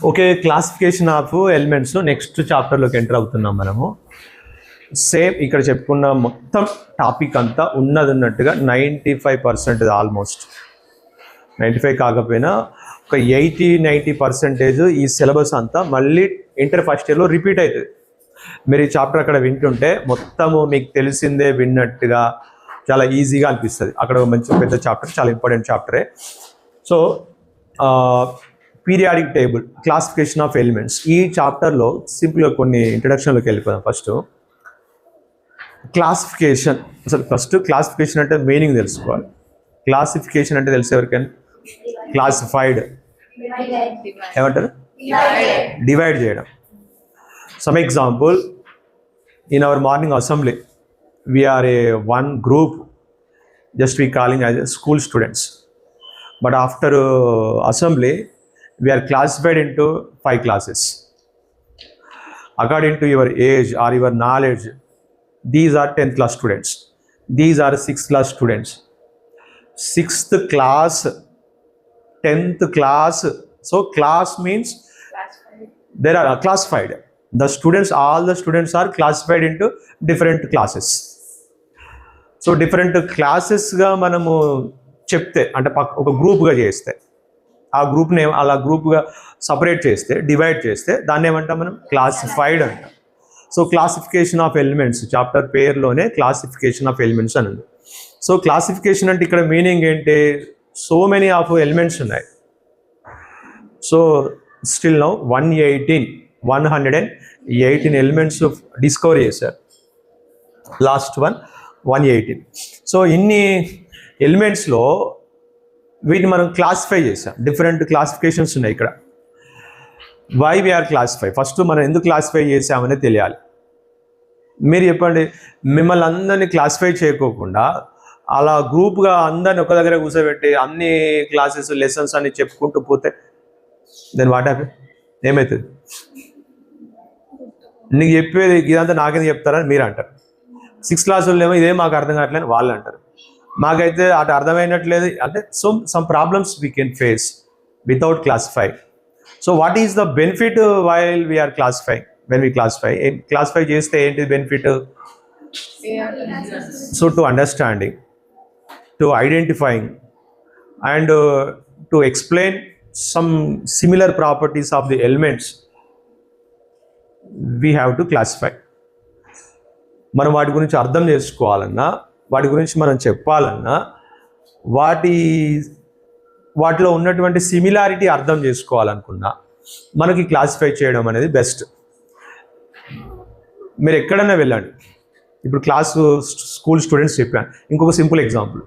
Okay, classification of elements next చాప్టర్లోకి enter అవుతున్నాం మనము. సేమ్ ఇక్కడ చెప్పుకున్న మొత్తం టాపిక్ అంతా ఉన్నట్టుగా 95% ఆల్మోస్ట్ 95 కాకపోయినా ఒక 80-90% ఈ సిలబస్ అంతా మళ్ళీ ఇంటర్ ఫస్ట్ ఇయర్లో రిపీట్ అవుతుంది. మీరు ఈ చాప్టర్ అక్కడ వింటుంటే మొత్తము మీకు తెలిసిందే విన్నట్టుగా చాలా ఈజీగా అనిపిస్తుంది. అక్కడ మంచి పెద్ద చాప్టర్, చాలా ఇంపార్టెంట్ చాప్టరే. So periodic table, classification of elements, ఈ చాప్టర్లో సింపుల్గా కొన్ని ఇంట్రడక్షన్లోకి వెళ్ళిపోదాం. క్లాసిఫికేషన్, అసలు ఫస్ట్ క్లాసిఫికేషన్ అంటే మీనింగ్ తెలుసుకోవాలి. క్లాసిఫికేషన్ అంటే తెలిసే ఎవరికైనా క్లాసిఫైడ్ ఏమంటారు? డివైడ్ చేయడం. Some example, in our morning assembly we are a one group, just we calling as school students. But after assembly, we are classified into 5 classes. According to your age or your knowledge, these are 10th class students. These are 6th class students. 6th class, 10th class. So class means there are classified. The students, all the students are classified into different classes. So different classes ga manamu చెప్తే అంటే ఒక గ్రూప్గా చేస్తే, ఆ గ్రూప్ని అలా గ్రూప్గా separate చేస్తే, డివైడ్ చేస్తే దాన్ని ఏమంటాం మనం? క్లాసిఫైడ్ అంటాం. So classification of elements chapter పేరులోనే క్లాసిఫికేషన్ ఆఫ్ ఎలిమెంట్స్ అని ఉంది. సో క్లాసిఫికేషన్ అంటే ఇక్కడ మీనింగ్ ఏంటి? సో మెనీ ఆఫ్ ఎలిమెంట్స్ ఉన్నాయి. So still now 118 elements discover చేశారు. లాస్ట్ 118. సో ఇన్ని ఎలిమెంట్స్లో వీటిని మనం క్లాసిఫై చేసాం. డిఫరెంట్ క్లాసిఫికేషన్స్ ఉన్నాయి ఇక్కడ. వై వీఆర్ క్లాసిఫై, ఫస్ట్ మనం ఎందుకు క్లాసిఫై చేసామనే తెలియాలి. మీరు చెప్పండి, మిమ్మల్ని అందరినీ క్లాసిఫై చేయకోకుండా అలా గ్రూప్గా అందరిని ఒక దగ్గర కూర్చోబెట్టి అన్ని క్లాసెస్ లెసన్స్ అన్ని చెప్పుకుంటూ పోతే దాని వాట్ హ్యాపీ ఏమవుతుంది? నీకు చెప్పేది ఇదంతా నాకేది చెప్తారని మీరు అంటారు. 6th క్లాస్ వాళ్ళు ఏమో ఇదే మాకు అర్థం కావట్లేదు వాళ్ళు అంటారు. మాకైతే అటు అర్థమైనట్లేదు. అంటే some problems we can face without classify. So what is the benefit while we are classify? When we classify చేస్తే ఏంటి benefit? So to understanding, to identifying and to explain some similar properties of the elements we have to classify. మనం వాటి గురించి అర్థం చేసుకోవాలన్నా, వాటి గురించి మనం చెప్పాలన్నా, వాటిలో ఉన్నటువంటి సిమిలారిటీ అర్థం చేసుకోవాలనుకున్నా మనకి క్లాసిఫై చేయడం అనేది బెస్ట్. మీరు ఎక్కడైనా వెళ్ళండి, ఇప్పుడు స్కూల్ స్టూడెంట్స్ చెప్పాను. ఇంకొక సింపుల్ ఎగ్జాంపుల్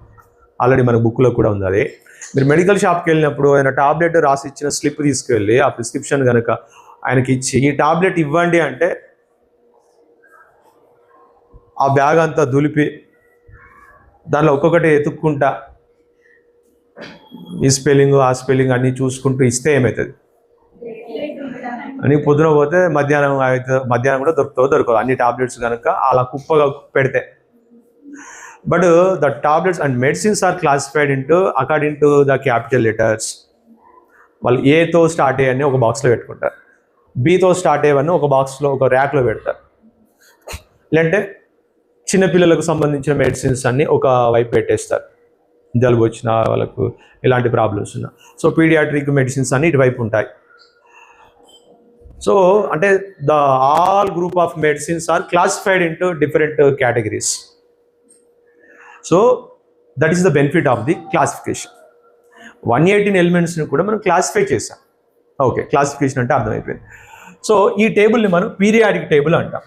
ఆల్రెడీ మన బుక్లో కూడా ఉంది. అదే మీరు మెడికల్ షాప్కి వెళ్ళినప్పుడు ఆయన టాబ్లెట్ రాసి ఇచ్చిన స్లిప్ తీసుకెళ్ళి ఆ ప్రిస్క్రిప్షన్ కనుక ఆయనకి ఇచ్చి ఈ టాబ్లెట్ ఇవ్వండి అంటే ఆ బ్యాగ్ అంతా దులిపి దానిలో ఒక్కొక్కటి ఎత్తుక్కుంటా ఈ స్పెల్లింగ్ ఆ స్పెల్లింగ్ అన్నీ చూసుకుంటూ ఇస్తే ఏమవుతుంది? అని పొద్దున పోతే మధ్యాహ్నం కూడా దొరకదు అన్ని టాబ్లెట్స్ కనుక అలా కుప్పగా పెడితే. But the tablets and medicines are classified into according to the capital letters. వాళ్ళు ఏతో స్టార్ట్ అయ్యని ఒక బాక్స్లో పెట్టుకుంటారు, బీతో స్టార్ట్ అయ్యవన్నీ ఒక బాక్స్లో ఒక ర్యాక్లో పెడతారు. లేదంటే చిన్నపిల్లలకు సంబంధించిన మెడిసిన్స్ అన్నీ ఒక వైపు పెట్టేస్తారు, జలుబు వచ్చిన వాళ్ళకు ఇలాంటి ప్రాబ్లమ్స్ ఉన్నా. సో పీడియాట్రిక్ మెడిసిన్స్ అన్నీ ఇటువైపు ఉంటాయి. సో అంటే the all group of medicines are classified into different categories. So that is the benefit of the classification. 118 ఎలిమెంట్స్ని కూడా మనం క్లాసిఫై చేసాం. ఓకే, క్లాసిఫికేషన్ అంటే అర్థమైపోయింది. సో ఈ టేబుల్ని మనం పీరియాడిక్ టేబుల్ అంటాం.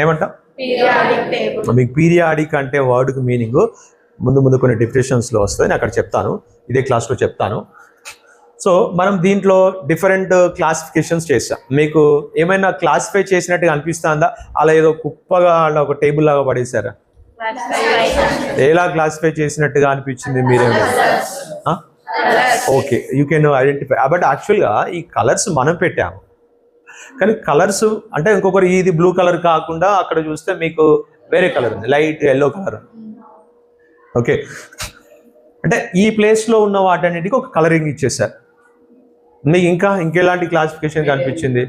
ఏమంటాం? మీకు పీరియాడిక్ అంటే వర్డ్కి మీనింగ్ ముందు కొన్ని డిఫినేషన్స్లో వస్తుంది, నేను అక్కడ చెప్తాను, ఇదే క్లాస్లో చెప్తాను. సో మనం దీంట్లో డిఫరెంట్ క్లాసిఫికేషన్స్ చేసాం. మీకు ఏమైనా క్లాసిఫై చేసినట్టుగా అనిపిస్తుందా? అలా ఏదో కుప్పగా అలా ఒక టేబుల్ లాగా పడేసారా? ఎలా క్లాసిఫై చేసినట్టుగా అనిపించింది మీరేమో? Okay, you can identify. But యాక్చువల్గా ఈ కలర్స్ మనం పెట్టాము, కానీ కలర్స్ అంటే ఇంకొకరు ఇది బ్లూ కలర్ కాకుండా అక్కడ చూస్తే మీకు వేరే కలర్ ఉంది, లైట్ ఎల్లో కలర్. ఓకే, అంటే ఈ ప్లేస్లో ఉన్న వాటన్నిటికీ ఒక కలరింగ్ ఇచ్చేసారు. మీకు ఇంకెలాంటి క్లాసిఫికేషన్ కనిపించింది?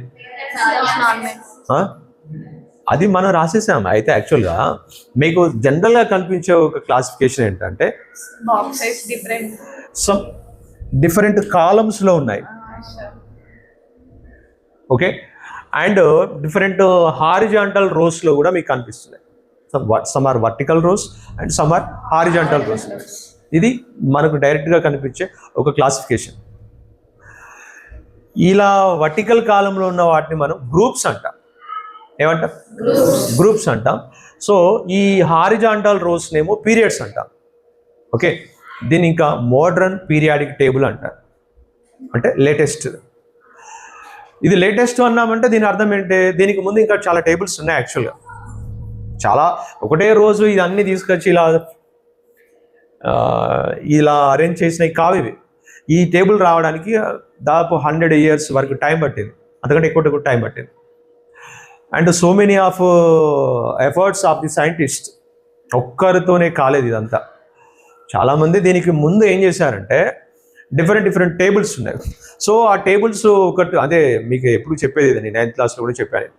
అది మనం రాసేసాం. అయితే యాక్చువల్గా మీకు జనరల్గా కనిపించే ఒక క్లాసిఫికేషన్ ఏంటంటే సమ్ డిఫరెంట్ కాలమ్స్లో ఉన్నాయి, ఓకే, అండ్ డిఫరెంట్ హారిజాంటల్ రోస్లో కూడా మీకు కనిపిస్తున్నాయి. Some are vertical rows and some are horizontal rows. ఇది మనకు డైరెక్ట్గా కనిపించే ఒక క్లాసిఫికేషన్. ఇలా వర్టికల్ కాలంలో ఉన్న వాటిని మనం గ్రూప్స్ అంటాం. ఏమంటాం? గ్రూప్స్ అంటాం. సో ఈ హారిజాంటల్ రోస్నేమో పీరియడ్స్ అంటాం. ఓకే, దీన్ని ఇంకా మోడర్న్ పీరియాడిక్ టేబుల్ అంటారు, అంటే లేటెస్ట్. ఇది లేటెస్ట్ అన్నామంటే దీని అర్థం ఏంటి? దీనికి ముందు ఇంకా చాలా టేబుల్స్ ఉన్నాయి. యాక్చువల్గా చాలా ఒకటే రోజు ఇది అన్ని తీసుకొచ్చి ఇలా అరేంజ్ చేసినవి కావు ఇవి. ఈ టేబుల్ రావడానికి దాదాపు 100 years వరకు టైం పట్టింది, అంతకంటే ఎక్కువ టైం పట్టింది. And so many of efforts of the scientist, ఒక్కరితోనే కాలేదు ఇదంతా. చాలామంది దీనికి ముందు ఏం చేశారంటే డిఫరెంట్ టేబుల్స్ ఉన్నాయి. సో ఆ టేబుల్స్ ఒకటి, అదే మీకు ఎప్పుడు చెప్పేది, నేను 9th classలో కూడా చెప్పాను.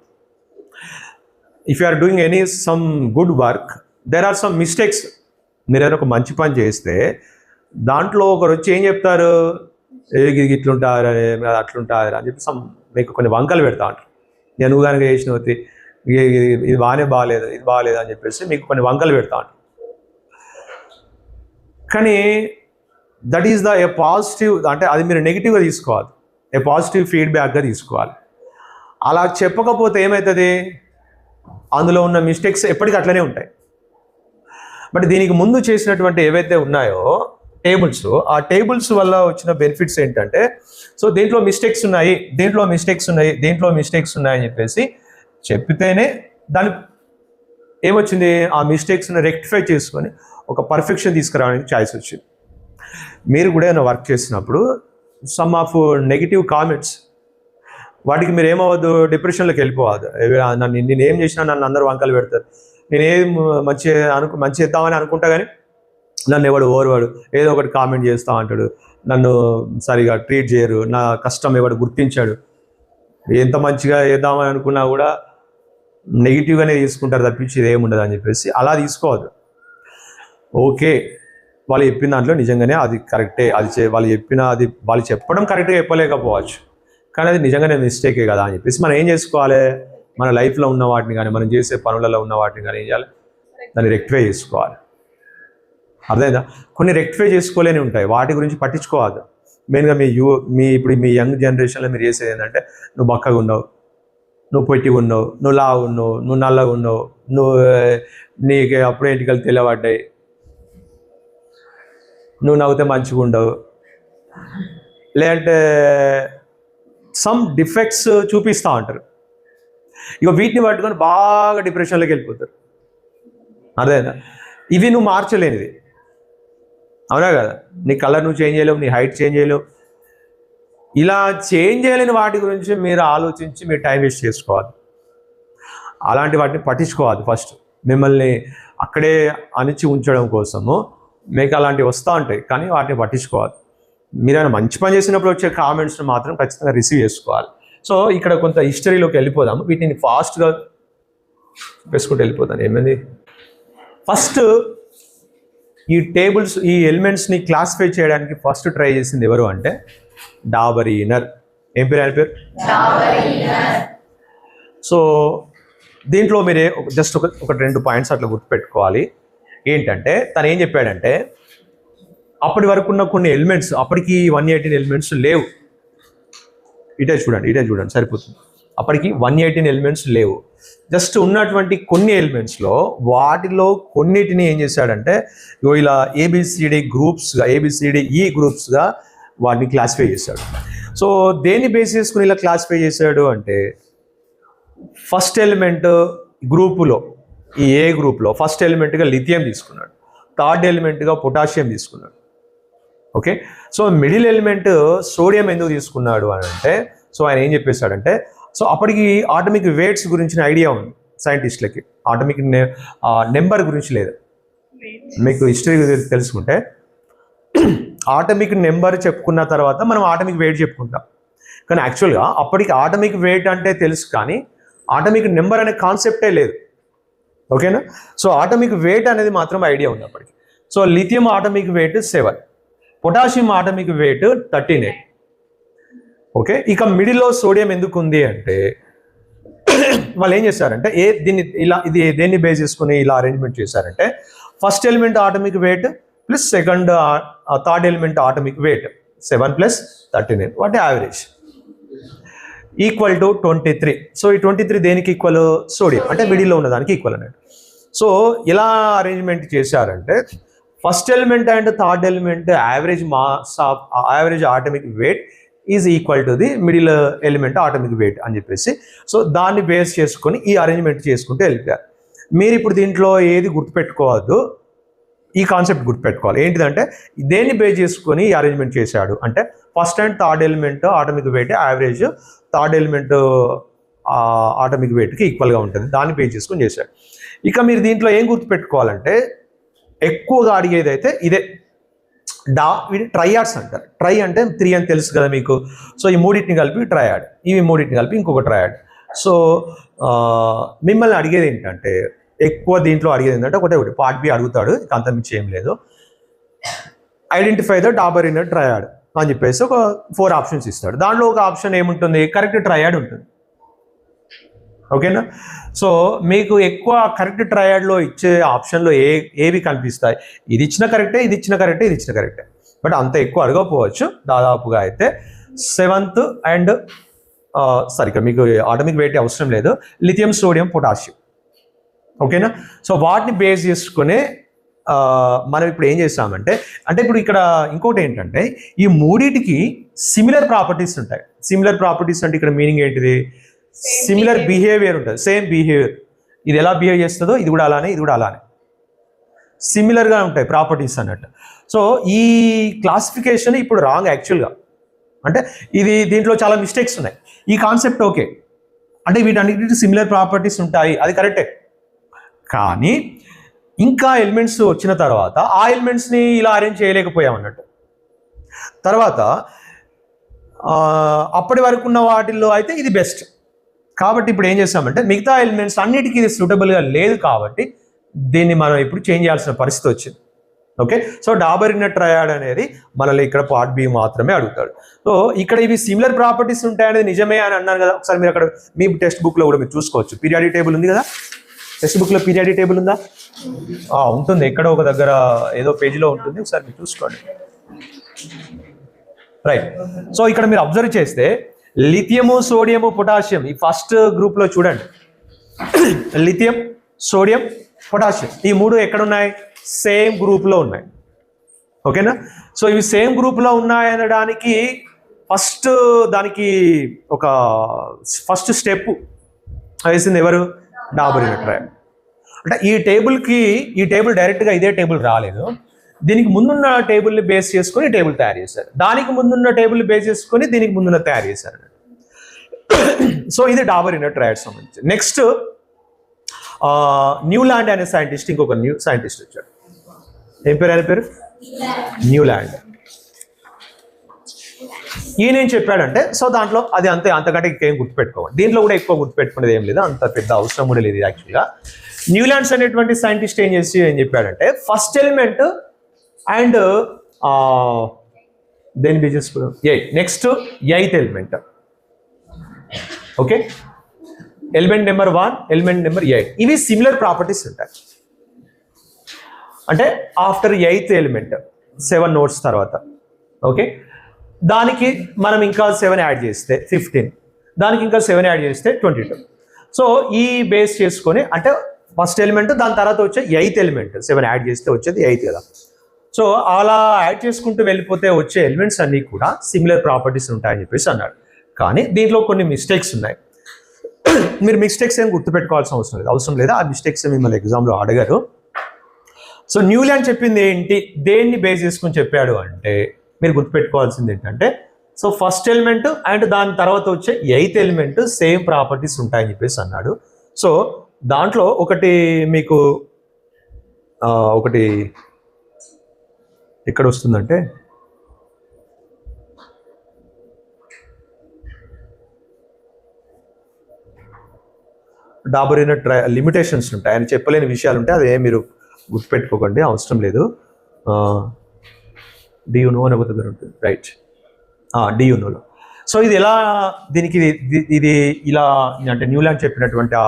If you are doing some good work, there are some mistakes. మీరు ఏదైనా ఒక మంచి పని చేస్తే దాంట్లో ఒకరు వచ్చి ఏం చెప్తారు, ఇట్లుంటారు అట్లుంటారు అని చెప్పి మీకు కొన్ని వంకలు పెడతా ఉంటారు. నేను కనుక చేసిన ఇది బాగాలేదు ఇది బాగాలేదు అని చెప్పేసి మీకు కొన్ని వంకలు పెడతా ఉంటారు. కానీ దట్ ఈస్ ఏ పాజిటివ్, అంటే అది మీరు నెగిటివ్గా తీసుకోవాలి, ఏ పాజిటివ్ ఫీడ్బ్యాక్గా తీసుకోవాలి. అలా చెప్పకపోతే ఏమవుతుంది, అందులో ఉన్న మిస్టేక్స్ ఎప్పటికీ అట్లనే ఉంటాయి. బట్ దీనికి ముందు చేసినటువంటి ఏవైతే ఉన్నాయో టేబుల్స్, ఆ టేబుల్స్ వల్ల వచ్చిన బెనిఫిట్స్ ఏంటంటే, సో దీంట్లో మిస్టేక్స్ ఉన్నాయి అని చెప్పేసి చెప్పితేనే దాని ఏమొచ్చింది, ఆ మిస్టేక్స్ని రెక్టిఫై చేసుకొని ఒక పర్ఫెక్షన్ తీసుకురావడానికి ఛాయిస్ వచ్చింది. మీరు కూడా ఏమైనా వర్క్ చేసినప్పుడు సమ్ ఆఫ్ నెగిటివ్ కామెంట్స్, వాటికి మీరు ఏమవ్వద్దు, డిప్రెషన్లోకి వెళ్ళిపోవద్దు. నేను ఏం చేసినా నన్ను అందరూ వంకలు పెడతారు, నేనేం మంచి చేద్దామని అనుకుంటా కానీ నన్ను ఎవడు ఓరవాడు ఏదో ఒకటి కామెంట్ చేస్తూ అంటాడు, నన్ను సరిగా ట్రీట్ చేయరు, నా కష్టం ఎవడు గుర్తించాడు. ఎంత మంచిగా చేద్దామని అనుకున్నా కూడా నెగిటివ్గానే తీసుకుంటారు తప్పించి ఇది ఏముండదు అని చెప్పేసి అలా తీసుకోవద్దు. ఓకే, వాళ్ళు చెప్పిన దాంట్లో నిజంగానే అది కరెక్టే, వాళ్ళు చెప్పడం కరెక్ట్గా చెప్పలేకపోవచ్చు, కానీ అది నిజంగానే మిస్టేకే కదా అని చెప్పేసి మనం ఏం చేసుకోవాలి, మన లైఫ్లో ఉన్న వాటిని కానీ మనం చేసే పనులలో ఉన్న వాటిని కానీ ఏం చేయాలి, దాన్ని రెక్టిఫై చేసుకోవాలి. అర్థమైందా? కొన్ని రెక్టిఫై చేసుకోలేని ఉంటాయి, వాటి గురించి పట్టించుకోవద్దు. మెయిన్గా ఇప్పుడు మీ యంగ్ జనరేషన్లో మీరు చేసేది ఏంటంటే, నువ్వు బక్కగా ఉన్నావు, నువ్వు పొట్టిగా ఉన్నావు, నువ్వు లావు ఉన్నావు, నువ్వు నల్లగా ఉన్నావు, నీకు అప్పుడే ఇంటికలు తెల్లబడ్డాయి, నువ్వు నవ్వుతే మంచిగా ఉండవు, లేదంటే సమ్ డిఫెక్ట్స్ చూపిస్తూ ఉంటారు. ఇక వీటిని పట్టుకొని బాగా డిప్రెషన్లోకి వెళ్ళిపోతారు. అర్థమైందా? ఇవి నువ్వు మార్చలేనిది, అవునా కదా? నీ కలర్ నువ్వు చేంజ్ చేయలేవు, నీ హైట్ చేంజ్ చేయలేవు. ఇలా చేంజ్ చేయలేని వాటి గురించి మీరు ఆలోచించి మీరు టైం వేస్ట్ చేసుకోవాలి. అలాంటి వాటిని పట్టించుకోవాలి. ఫస్ట్ మిమ్మల్ని అక్కడే అణిచి ఉంచడం కోసము మీకు అలాంటివి వస్తూ ఉంటాయి, కానీ వాటిని పట్టించుకోవాలి. మీరు మంచి పని చేసినప్పుడు వచ్చే కామెంట్స్ని మాత్రం ఖచ్చితంగా రిసీవ్ చేసుకోవాలి. సో ఇక్కడ కొంత హిస్టరీలోకి వెళ్ళిపోదాము, వీటిని ఫాస్ట్గా వేసుకుంటూ వెళ్ళిపోతాను. ఏమైంది, ఫస్ట్ ఈ టేబుల్స్, ఈ ఎలిమెంట్స్ని క్లాసిఫై చేయడానికి ఫస్ట్ ట్రై చేసింది ఎవరు అంటే డాబరీనర్. ఏం పేరు ఆయన పేరు? సో దీంట్లో మీరే జస్ట్ ఒక 2 పాయింట్స్ అట్లా గుర్తుపెట్టుకోవాలి. ఏంటంటే తను ఏం చెప్పాడంటే, అప్పటి వరకు ఉన్న కొన్ని ఎలిమెంట్స్, అప్పటికి 118 ఎలిమెంట్స్ లేవు. ఇటే చూడండి సరిపోతుంది. అప్పటికి 118 ఎలిమెంట్స్ లేవు. జస్ట్ ఉన్నటువంటి కొన్ని ఎలిమెంట్స్లో వాటిలో కొన్నిటిని ఏం చేశాడంటే ఇలా ఏబిసిడి గ్రూప్స్గా వాటిని క్లాసిఫై చేశాడు. సో దేన్ని బేస్ చేసుకుని ఇలా క్లాసిఫై చేశాడు అంటే, ఫస్ట్ ఎలిమెంట్ గ్రూపులో, ఈ ఏ గ్రూప్లో ఫస్ట్ ఎలిమెంట్గా లిథియం తీసుకున్నాడు, థర్డ్ ఎలిమెంట్గా పొటాషియం తీసుకున్నాడు. Okay, so middle element sodium ఎందుకు తీసుకున్నాడు అని అంటే, సో ఆయన ఏం చెప్పేశాడంటే, సో అప్పటికి ఆటమిక్ వెయిట్స్ గురించిన ఐడియా ఉంది సైంటిస్టులకి, ఆటమిక్ నెంబర్ గురించి లేదు. మీకు హిస్టరీ తెలుసుకుంటే ఆటమిక్ నెంబర్ చెప్పుకున్న తర్వాత మనం ఆటమిక్ వెయిట్ చెప్పుకుంటాం. కానీ యాక్చువల్గా అప్పటికి ఆటమిక్ వెయిట్ అంటే తెలుసు, కానీ ఆటమిక్ నెంబర్ అనే కాన్సెప్టే లేదు. ఓకేనా? సో ఆటమిక్ వెయిట్ అనేది మాత్రం ఐడియా ఉంది అప్పటికి. So lithium atomic weight 7, potassium atomic weight 38. Okay, ఇక మిడిల్లో సోడియం ఎందుకు ఉంది అంటే వాళ్ళు ఏం చేశారంటే దీన్ని ఇలా ఇది దేన్ని బేస్ చేసుకుని ఇలా అరేంజ్మెంట్ చేశారంటే first element atomic weight plus third element atomic weight 7 + 39 వాటి యావరేజ్ ఈక్వల్ టు 23. సో ఈ 23 దేనికి ఈక్వల్? సోడియం, అంటే మిడిల్లో ఉన్న దానికి ఈక్వల్ అన్నట్టు. సో ఇలా అరేంజ్మెంట్ చేశారంటే first element and third element average atomic weight is equal to the middle element atomic weight అని చెప్పేసి, సో దాన్ని బేస్ చేసుకొని ఈ అరేంజ్మెంట్ చేసుకుంటూ వెళ్ళిపోయారు. మీరు ఇప్పుడు దీంట్లో ఏది గుర్తుపెట్టుకోవద్దు, ఈ కాన్సెప్ట్ గుర్తుపెట్టుకోవాలి. ఏంటిదంటే దేన్ని బేస్ చేసుకొని ఈ అరేంజ్మెంట్ చేశాడు అంటే first and third element atomic weight average third element atomic వెయిట్కి ఈక్వల్గా ఉంటుంది, దాన్ని బేస్ చేసుకొని చేశాడు. ఇక మీరు దీంట్లో ఏం గుర్తుపెట్టుకోవాలంటే ఎక్కువగా అడిగేది అయితే ఇదే వీటి ట్రయాడ్స్ అంటారు. ట్రై అంటే 3 అని తెలుసు కదా మీకు. సో ఈ మూడింటిని కలిపి ట్రయాడ్, ఇవి మూడింటిని కలిపి ఇంకొక ట్రయాడ్. సో మిమ్మల్ని అడిగేది ఏంటంటే ఎక్కువ దీంట్లో అడిగేది ఏంటంటే ఒకటి పార్ట్ బి అడుగుతాడు, ఇక అంత మించి ఏం లేదు. Identify the Dabur in triad అని చెప్పేసి ఒక 4 ఆప్షన్స్ ఇస్తాడు. దాంట్లో ఒక ఆప్షన్ ఏముంటుంది? కరెక్ట్ ట్రయాడ్ ఉంటుంది. ఓకేనా? సో మీకు ఎక్కువ కరెక్ట్ ట్రయాడ్లో ఇచ్చే ఆప్షన్లో ఏవి కనిపిస్తాయి? ఇది ఇచ్చిన కరెక్టే, ఇది ఇచ్చిన కరెక్టే, ఇది ఇచ్చిన కరెక్టే. బట్ అంత ఎక్కువ అడగకపోవచ్చు. దాదాపుగా అయితే 7th అండ్ సరిగ్గా మీకు ఆటమిక్ వెయిట్ అవసరం లేదు, లిథియం సోడియం పొటాషియం. ఓకేనా? సో వాటిని బేస్ చేసుకునే మనం ఇప్పుడు ఏం చేస్తామంటే ఇప్పుడు ఇక్కడ ఇంకోటి ఏంటంటే ఈ మూడింటికి సిమిలర్ ప్రాపర్టీస్ ఉంటాయి. సిమిలర్ ప్రాపర్టీస్ అంటే ఇక్కడ మీనింగ్ ఏంటిది? సిమిలర్ బిహేవియర్ ఉంటుంది, సేమ్ బిహేవియర్. ఇది ఎలా బిహేవ్ చేస్తుందో ఇది కూడా అలానే, ఇది కూడా అలానే సిమిలర్గా ఉంటాయి ప్రాపర్టీస్ అన్నట్టు. సో ఈ క్లాసిఫికేషన్ ఇప్పుడు రాంగ్ యాక్చువల్గా. అంటే దీంట్లో చాలా మిస్టేక్స్ ఉన్నాయి. ఈ కాన్సెప్ట్ ఓకే, అంటే వీటన్నిటికి సిమిలర్ ప్రాపర్టీస్ ఉంటాయి, అది కరెక్టే. కానీ ఇంకా ఎలిమెంట్స్ వచ్చిన తర్వాత ఆ ఎలిమెంట్స్ని ఇలా అరేంజ్ చేయలేకపోయాం అన్నట్టు. తర్వాత అప్పటి వరకు ఉన్న వాటిల్లో అయితే ఇది బెస్ట్. కాబట్టి ఇప్పుడు ఏం చేస్తామంటే మిగతా ఎలిమెంట్స్ అన్నిటికీ ఇది సూటబుల్గా లేదు, కాబట్టి దీన్ని మనం ఇప్పుడు చేంజ్ చేయాల్సిన పరిస్థితి వచ్చింది. Okay, so Dabur in triad అనేది మనల్ని ఇక్కడ పార్ట్ బి మాత్రమే అడుగుతాడు. సో ఇక్కడ ఇవి సిమిలర్ ప్రాపర్టీస్ ఉంటాయనేది నిజమే అని అన్నాను కదా. ఒకసారి మీరు అక్కడ మీ టెక్స్ట్ బుక్లో కూడా మీరు చూసుకోవచ్చు. పీరియాడిక్ టేబుల్ ఉంది కదా, టెక్స్ట్ బుక్లో పీరియాడిక్ టేబుల్ ఉందా? ఉంటుంది, ఎక్కడో ఒక దగ్గర ఏదో పేజీలో ఉంటుంది, ఒకసారి మీరు చూసుకోండి. రైట్. సో ఇక్కడ మీరు అబ్జర్వ్ చేస్తే లిథియము సోడియము పొటాషియం ఈ ఫస్ట్ గ్రూప్లో చూడండి. లిథియం సోడియం పొటాషియం ఈ మూడు ఎక్కడున్నాయి? సేమ్ గ్రూప్లో ఉన్నాయి. ఓకేనా? సో ఇవి సేమ్ గ్రూప్లో ఉన్నాయనడానికి దానికి ఒక ఫస్ట్ స్టెప్ వేసింది ఎవరు? Dabur in triad. అంటే ఈ టేబుల్ డైరెక్ట్గా ఇదే టేబుల్ రాలేదు, దీనికి ముందున్న టేబుల్ని బేస్ చేసుకొని టేబుల్ తయారు చేశారు, దానికి ముందున్న టేబుల్ని బేస్ చేసుకొని దీనికి ముందున్న తయారు చేశారు. సో ఇది డాబర్ ఇన్ ట్రయాడ్ సంబంధించి. నెక్స్ట్ న్యూలాండ్ అనే సైంటిస్ట్, ఇంకొక న్యూ సైంటిస్ట్ వచ్చాడు. ఏం పేరు ఆయన పేరు? న్యూలాండ్. ఈయన ఏం చెప్పాడంటే, సో దాంట్లో అది అంతకంటే ఇంకేం గుర్తుపెట్టుకోవాలి. దీంట్లో కూడా ఎక్కువ గుర్తుపెట్టుకునేది ఏం లేదు, అంత పెద్ద అవసరం కూడా లేదు యాక్చువల్గా. న్యూలాండ్స్ అనేటువంటి సైంటిస్ట్ ఏం చెప్పాడంటే first element and then business next 8th element. Okay, element number 1 element number 8 ఇవి సిమిలర్ ప్రాపర్టీస్ ఉంటాయి. అంటే ఆఫ్టర్ 8th ఎలిమెంట్ 7 నోట్స్ తర్వాత, ఓకే, దానికి మనం ఇంకా 7 యాడ్ చేస్తే 15, దానికి ఇంకా 7 యాడ్ చేస్తే 22. సో ఈ బేస్ చేసుకొని అంటే ఫస్ట్ ఎలిమెంట్ దాని తర్వాత వచ్చే 8th ఎలిమెంట్ 7 యాడ్ చేస్తే వచ్చేది 8 కదా. సో అలా యాడ్ చేసుకుంటూ వెళ్ళిపోతే వచ్చే ఎలిమెంట్స్ అన్నీ కూడా సిమిలర్ ప్రాపర్టీస్ ఉంటాయని చెప్పేసి అన్నాడు. కానీ దీంట్లో కొన్ని మిస్టేక్స్ ఉన్నాయి. మీరు మిస్టేక్స్ ఏం గుర్తుపెట్టుకోవాల్సిన అవసరం లేదు, ఆ మిస్టేక్స్ మిమ్మల్ని ఎగ్జామ్లో అడగరు. సో న్యూలాండ్ చెప్పింది ఏంటి, దేన్ని బేస్ చేసుకుని చెప్పాడు అంటే మీరు గుర్తుపెట్టుకోవాల్సింది ఏంటంటే, సో ఫస్ట్ ఎలిమెంట్ అండ్ దాని తర్వాత వచ్చే 8th ఎలిమెంట్ సేమ్ ప్రాపర్టీస్ ఉంటాయని చెప్పేసి అన్నాడు. సో దాంట్లో ఒకటి మీకు ఒకటి ఎక్కడ వస్తుందంటే డాబర్ ఇనర్ లిమిటేషన్స్ ఉంటాయి, ఆయన చెప్పలేని విషయాలు ఉంటాయి, అదే మీరు గుర్తుపెట్టుకోకండి, అవసరం లేదు. డియునో అనే ఒక దగ్గర ఉంటుంది, రైట్, డియునోలో. సో ఇది ఎలా, దీనికి ఇది ఇలా అంటే న్యూలాండ్ చెప్పినటువంటి ఆ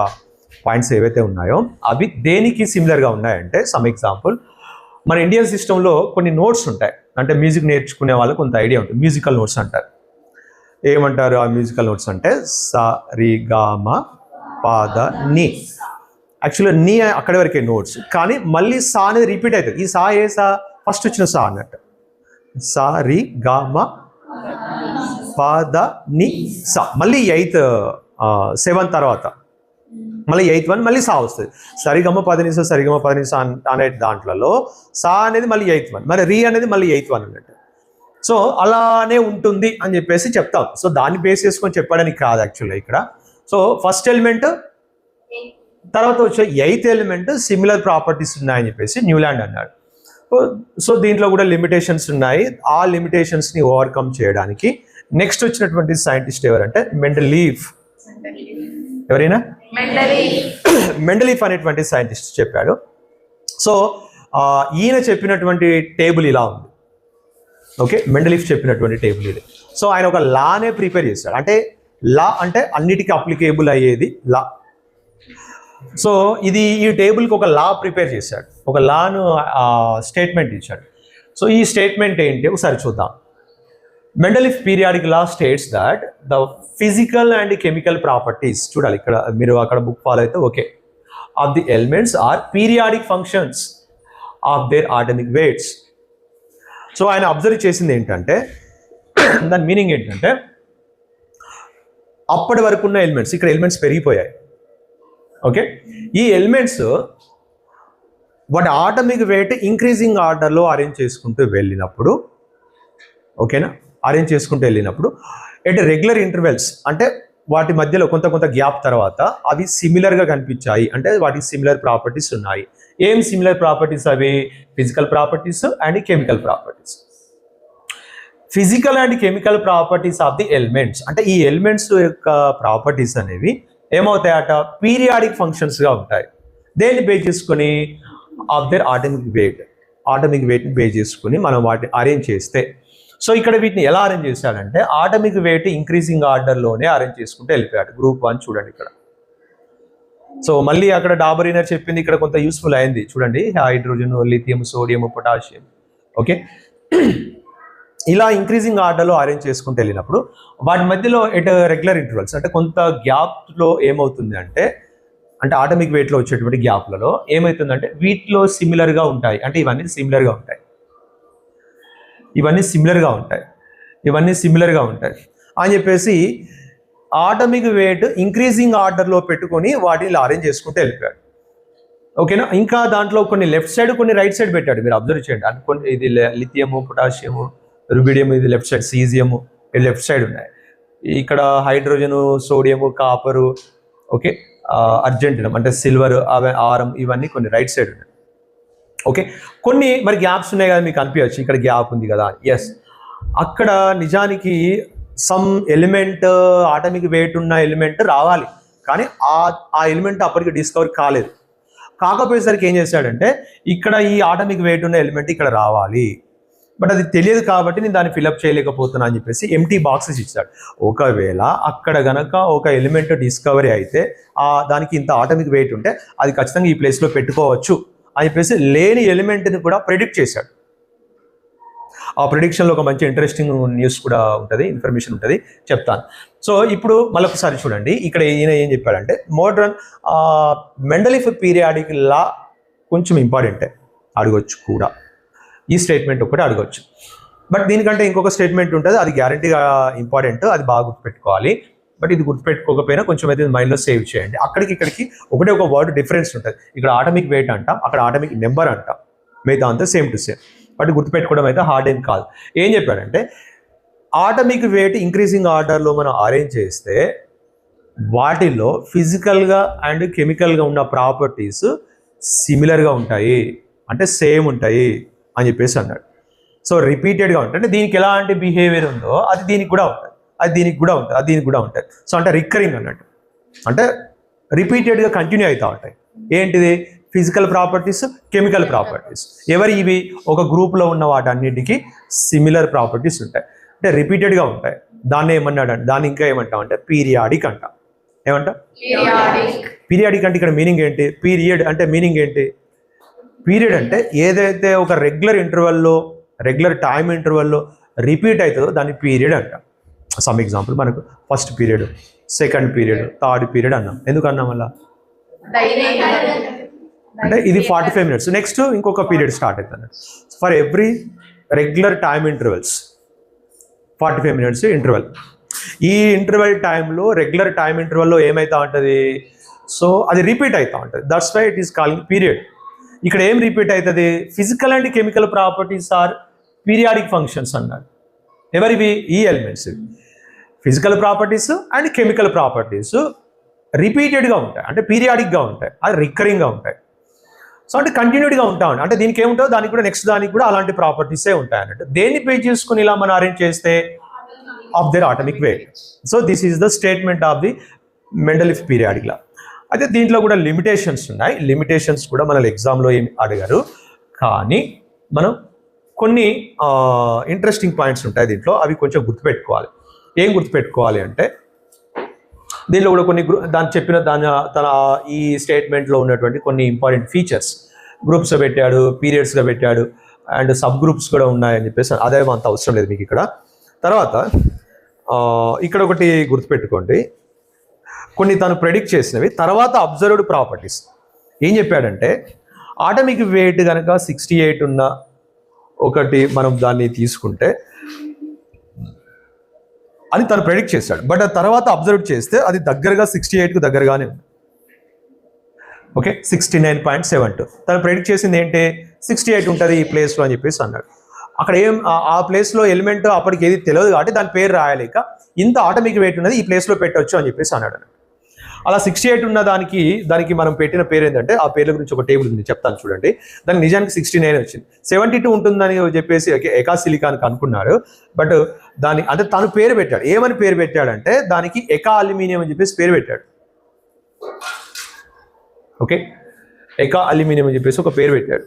పాయింట్స్ ఏవైతే ఉన్నాయో అవి దేనికి సిమిలర్గా ఉన్నాయంటే, సమ్ ఎగ్జాంపుల్, మన ఇండియన్ సిస్టంలో కొన్ని నోట్స్ ఉంటాయి, అంటే మ్యూజిక్ నేర్చుకునే వాళ్ళకి కొంత ఐడియా ఉంటుంది, మ్యూజికల్ నోట్స్ అంటారు. ఏమంటారు ఆ మ్యూజికల్ నోట్స్ అంటే? స రి గా మ ప ద ని. యాక్చువల్గా నీ అక్కడి వరకే నోట్స్, కానీ మళ్ళీ సా అనేది రిపీట్ అవుతుంది. ఈ సా ఏ సా? ఫస్ట్ వచ్చిన సా అన్నట్టు. సా రి గా మ ప ద ని సా, మళ్ళీ 8th 7 తర్వాత మళ్ళీ 8th 1 మళ్ళీ సా వస్తుంది. సరిగమ పదనిస సరిగమ పదనిస అనే దాంట్లో సా అనేది మళ్ళీ 8th 1, మరి రీ అనేది మళ్ళీ 8th 1 అన్నట్టు. సో అలానే ఉంటుంది అని చెప్పేసి చెప్తాం. సో దాన్ని బేస్ చేసుకొని చెప్పడానికి కాదు యాక్చువల్గా ఇక్కడ. సో ఫస్ట్ ఎలిమెంట్ తర్వాత వచ్చే 8th ఎలిమెంట్ సిమిలర్ ప్రాపర్టీస్ ఉన్నాయని చెప్పేసి న్యూలాండ్ అన్నాడు. సో దీంట్లో కూడా లిమిటేషన్స్ ఉన్నాయి. ఆ లిమిటేషన్స్ని ఓవర్కమ్ చేయడానికి నెక్స్ట్ వచ్చినటువంటి సైంటిస్ట్ ఎవరంటే మెండలీఫ్. ఎవరైనా మెండలీఫ్ అనేటువంటి సైంటిస్ట్ చెప్పాడు. సో ఈయన చెప్పినటువంటి టేబుల్ ఇలా ఉంది. ఓకే, మెండలీఫ్ చెప్పినటువంటి టేబుల్ ఇది. సో ఆయన ఒక లానే ప్రిపేర్ చేశాడు. అంటే లా అంటే అన్నిటికీ అప్లికేబుల్ అయ్యేది లా. సో ఇది ఈ టేబుల్కి ఒక లా ప్రిపేర్ చేశాడు, ఒక లాను స్టేట్మెంట్ ఇచ్చాడు. సో ఈ స్టేట్మెంట్ ఏంటి ఒకసారి చూద్దాం. Mendeleev periodic law states that the physical and chemical properties, చూడాలి ఇక్కడ మీరు అక్కడ బుక్ ఫాలో అయితే okay, of the elements are periodic functions of their atomic weights. So ఆయన అబ్జర్వ్ చేసింది ఏంటంటే, దాని మీనింగ్ ఏంటంటే, అప్పటి వరకు ఉన్న ఎలిమెంట్స్, ఇక్కడ ఎలిమెంట్స్ పెరిగిపోయాయి. ఓకే, ఈ ఎలిమెంట్స్ వాటి ఆటమిక్ వెయిట్ ఇంక్రీజింగ్ ఆర్డర్లో అరేంజ్ చేసుకుంటూ వెళ్ళినప్పుడు, ఓకేనా, అరేంజ్ చేసుకుంటూ వెళ్ళినప్పుడు ఎట్ రెగ్యులర్ ఇంటర్వెల్స్, అంటే వాటి మధ్యలో కొంత కొంత గ్యాప్ తర్వాత అవి సిమిలర్గా కనిపించాయి, అంటే వాటికి సిమిలర్ ప్రాపర్టీస్ ఉన్నాయి. ఏం సిమిలర్ ప్రాపర్టీస్ అవి? Physical properties and chemical properties. Physical and chemical properties of the elements, అంటే ఈ ఎలిమెంట్స్ యొక్క ప్రాపర్టీస్ అనేవి ఏమవుతాయట? పీరియాడిక్ ఫంక్షన్స్గా ఉంటాయి. దేన్ని బేస్ చేసుకొని? Of their atomic weight. Atomic వెయిట్ని బేస్ చేసుకుని మనం వాటిని అరేంజ్ చేస్తే, సో ఇక్కడ వీటిని ఎలా అరేంజ్ చేశాడంటే ఆటమిక్ వెయిట్ ఇంక్రీజింగ్ ఆర్డర్లోనే అరేంజ్ చేసుకుంటూ వెళ్ళిపోయాడు. గ్రూప్ 1 చూడండి ఇక్కడ. సో మళ్ళీ అక్కడ డాబర్ ఇనర్ చెప్పింది ఇక్కడ కొంత యూస్ఫుల్ అయింది చూడండి. Hydrogen, lithium, sodium, potassium. Okay, ఇలా ఇంక్రీజింగ్ ఆర్డర్లో అరేంజ్ చేసుకుంటూ వెళ్ళినప్పుడు వాటి మధ్యలో ఎట్ రెగ్యులర్ ఇంటర్వల్స్, అంటే కొంత గ్యాప్లో ఏమవుతుంది అంటే ఆటమిక్ వెయిట్లో వచ్చేటువంటి గ్యాప్లలో ఏమవుతుందంటే వీటిలో సిమిలర్గా ఉంటాయి. అంటే ఇవన్నీ సిమిలర్గా ఉంటాయి, ఇవన్నీ సిమిలర్గా ఉంటాయి, ఇవన్నీ సిమిలర్గా ఉంటాయి అని చెప్పేసి ఆటమిక్ వెయిట్ ఇంక్రీజింగ్ ఆర్డర్లో పెట్టుకొని వాటిని ఇలా అరేంజ్ చేసుకుంటూ వెళ్ళిపోయాడు. ఓకేనా, ఇంకా దాంట్లో కొన్ని లెఫ్ట్ సైడ్ కొన్ని రైట్ సైడ్ పెట్టాడు. మీరు అబ్జర్వ్ చేయండి. అనుకోండి ఇది లిథియము, పొటాషియము, రుబిడియం ఇది లెఫ్ట్ సైడ్, సీజియము ఇది లెఫ్ట్ సైడ్ ఉన్నాయి. ఇక్కడ హైడ్రోజను, సోడియము, కాపరు, ఓకే, అర్జెంటినం అంటే సిల్వర్, ఆరం, ఇవన్నీ కొన్ని రైట్ సైడ్ ఉన్నాయి. ఓకే, కొన్ని మరి గ్యాప్స్ ఉన్నాయి కదా, మీకు అనిపించచ్చు ఇక్కడ గ్యాప్ ఉంది కదా. ఎస్, అక్కడ నిజానికి సమ్ ఎలిమెంట్, ఆటమిక్ వెయిట్ ఉన్న ఎలిమెంట్ రావాలి, కానీ ఆ ఎలిమెంట్ అప్పటికి డిస్కవర్ కాలేదు. కాకపోయేసరికి ఏం చేశాడంటే ఇక్కడ ఈ ఆటమిక్ వెయిట్ ఉన్న ఎలిమెంట్ ఇక్కడ రావాలి, బట్ అది తెలియదు కాబట్టి నేను దాన్ని ఫిలప్ చేయలేకపోతున్నా అని చెప్పేసి ఎంటీ బాక్సెస్ ఇచ్చాడు. ఒకవేళ అక్కడ గనక ఒక ఎలిమెంట్ డిస్కవరీ అయితే దానికి ఇంత ఆటమిక్ వెయిట్ ఉంటే అది ఖచ్చితంగా ఈ ప్లేస్లో పెట్టుకోవచ్చు అని చెప్పేసి లేని ఎలిమెంట్ని కూడా ప్రెడిక్ట్ చేశాడు. ఆ ప్రిడిక్షన్లో ఒక మంచి ఇంట్రెస్టింగ్ న్యూస్ కూడా ఉంటుంది, ఇన్ఫర్మేషన్ ఉంటుంది, చెప్తాను. సో ఇప్పుడు మళ్ళొకసారి చూడండి, ఇక్కడ ఈయన ఏం చెప్పాడంటే మోడ్రన్ మెండలీఫ్ పీరియాడిక్ లా కొంచెం ఇంపార్టెంటే, అడగొచ్చు కూడా. ఈ స్టేట్మెంట్ ఒకటి అడగొచ్చు, బట్ దీనికంటే ఇంకొక స్టేట్మెంట్ ఉంటుంది, అది గ్యారంటీగా ఇంపార్టెంట్, అది బాగా గుర్తుపెట్టుకోవాలి. బట్ ఇది గుర్తుపెట్టుకోకపోయినా కొంచెం అయితే మైండ్లో సేవ్ చేయండి. అక్కడికి ఇక్కడికి ఒకటే ఒక వర్డ్ డిఫరెన్స్ ఉంటుంది. ఇక్కడ ఆటమిక్ వెయిట్ అంటాం, అక్కడ ఆటమిక్ నెంబర్ అంటాం, మిగతా అంతా సేమ్ టు సేమ్. బట్ గుర్తుపెట్టుకోవడం అయితే హార్డ్ ఏం కాదు. ఏం చెప్పాడంటే ఆటమిక్ వెయిట్ ఇంక్రీజింగ్ ఆర్డర్లో మనం అరేంజ్ చేస్తే వాటిల్లో ఫిజికల్గా అండ్ కెమికల్గా ఉన్న ప్రాపర్టీస్ సిమిలర్గా ఉంటాయి, అంటే సేమ్ ఉంటాయి అని చెప్పేసి అన్నాడు. సో రిపీటెడ్గా ఉంటాయి, అంటే దీనికి ఎలాంటి బిహేవియర్ ఉందో అది దీనికి కూడా ఉంటుంది, అది దీనికి కూడా ఉంటుంది, అది దీనికి కూడా ఉంటుంది. సో అంటే రికరింగ్ అన్నట్టు, అంటే రిపీటెడ్గా కంటిన్యూ అవుతూ ఉంటాయి. ఏంటిది? Physical properties, chemical properties. ఎవరి ఇవి? ఒక గ్రూప్లో ఉన్న వాటన్నిటికీ సిమిలర్ ప్రాపర్టీస్ ఉంటాయి, అంటే రిపీటెడ్గా ఉంటాయి. దాన్ని ఏమన్నాడు? దాన్ని ఇంకా ఏమంటాం అంటే పీరియాడిక్ అంటాం. ఏమంటా? పీరియాడిక్ అంటే ఇక్కడ మీనింగ్ ఏంటి? పీరియడ్ అంటే మీనింగ్ ఏంటి? పీరియడ్ అంటే ఏదైతే ఒక రెగ్యులర్ టైం ఇంటర్వెల్లో రిపీట్ అవుతుందో దాన్ని పీరియడ్ అంటాం. సమ్ ఎగ్జాంపుల్ మనకు first period, second period, third period అన్నాం. ఎందుకు అన్నాం అలా? అంటే ఇది 45 minutes, నెక్స్ట్ ఇంకొక పీరియడ్ స్టార్ట్ అవుతుంది. For every regular time intervals 45 minutes interval. ఈ ఇంటర్వెల్ టైంలో రెగ్యులర్ టైం ఇంటర్వెల్లో ఏమవుతా ఉంటుంది? సో అది రిపీట్ అవుతూ ఉంటుంది. That's why it is calling period. ఇక్కడ ఏం రిపీట్ అవుతుంది? Physical and chemical properties are periodic functions అన్నాడు. ఎవరివి? ఈ elements. Physical properties and chemical properties రిపీటెడ్గా ఉంటాయి, అంటే పీరియాడిక్గా ఉంటాయి, అది రికరింగ్గా ఉంటాయి. సో అంటే కంటిన్యూడ్గా ఉంటా ఉంటాయి. అంటే దీనికి ఏముంటుందో దానికి కూడా నెక్స్ట్ దానికి కూడా అలాంటి ప్రాపర్టీసే ఉంటాయి అన్నట్టు. దేన్ని పే చేసుకుని ఇలా మనం అరేంజ్ చేస్తే of their atomic weight. So this is the statement of the Mendeleev periodic law. అయితే దీంట్లో కూడా లిమిటేషన్స్ ఉన్నాయి. లిమిటేషన్స్ కూడా మన ఎగ్జామ్లో ఏమి అడిగారు, కానీ మనం కొన్ని ఇంట్రెస్టింగ్ పాయింట్స్ ఉంటాయి దీంట్లో, అవి కొంచెం గుర్తుపెట్టుకోవాలి. ఏం గుర్తుపెట్టుకోవాలి అంటే దీనిలో కూడా కొన్ని తన ఈ స్టేట్మెంట్లో ఉన్నటువంటి కొన్ని ఇంపార్టెంట్ ఫీచర్స్ గ్రూప్స్గా పెట్టాడు, పీరియడ్స్గా పెట్టాడు, అండ్ సబ్ గ్రూప్స్ కూడా ఉన్నాయని చెప్పేసి అదే అంత అవసరం లేదు మీకు ఇక్కడ. తర్వాత ఇక్కడ ఒకటి గుర్తుపెట్టుకోండి, కొన్ని తను ప్రెడిక్ట్ చేసినవి. తర్వాత అబ్జర్వ్డ్ ప్రాపర్టీస్ ఏం చెప్పాడంటే ఆటమిక్ వెయిట్ కనుక 68 ఉన్న ఒకటి మనం దాన్ని తీసుకుంటే అని తను ప్రెడిక్ట్ చేశాడు. బట్ ఆ తర్వాత అబ్జర్వ్ చేస్తే అది దగ్గరగా 68కు దగ్గరగానే ఉంది. ఓకే, 69.72. తను ప్రెడిక్ట్ చేసింది ఏంటి? 68 ఉంటుంది ఈ ప్లేస్లో అని చెప్పేసి అన్నాడు. అక్కడ ఆ ప్లేస్లో ఎలిమెంట్ అప్పటికి ఏది తెలియదు కాబట్టి దాని పేరు రాయలేక ఇంత ఆటమిక్ వెయిట్ ఉన్నది ఈ ప్లేస్లో పెట్టవచ్చు అని చెప్పేసి అన్నాడు. అలా 68 ఉన్న దానికి మనం పెట్టిన పేరు ఏంటంటే, ఆ పేర్ల గురించి ఒక టేబుల్ ఉంది చెప్తాను చూడండి. దానికి నిజానికి 69 వచ్చింది. 72 ఉంటుందని చెప్పేసి ఎకా సిలికాన్కి అనుకున్నాడు. బట్ అంటే తను పేరు పెట్టాడు. ఏమని పేరు పెట్టాడంటే దానికి ఎకా అల్యూమినియం అని చెప్పేసి పేరు పెట్టాడు. ఓకే, ఎకా అల్యూమినియం అని చెప్పేసి ఒక పేరు పెట్టాడు.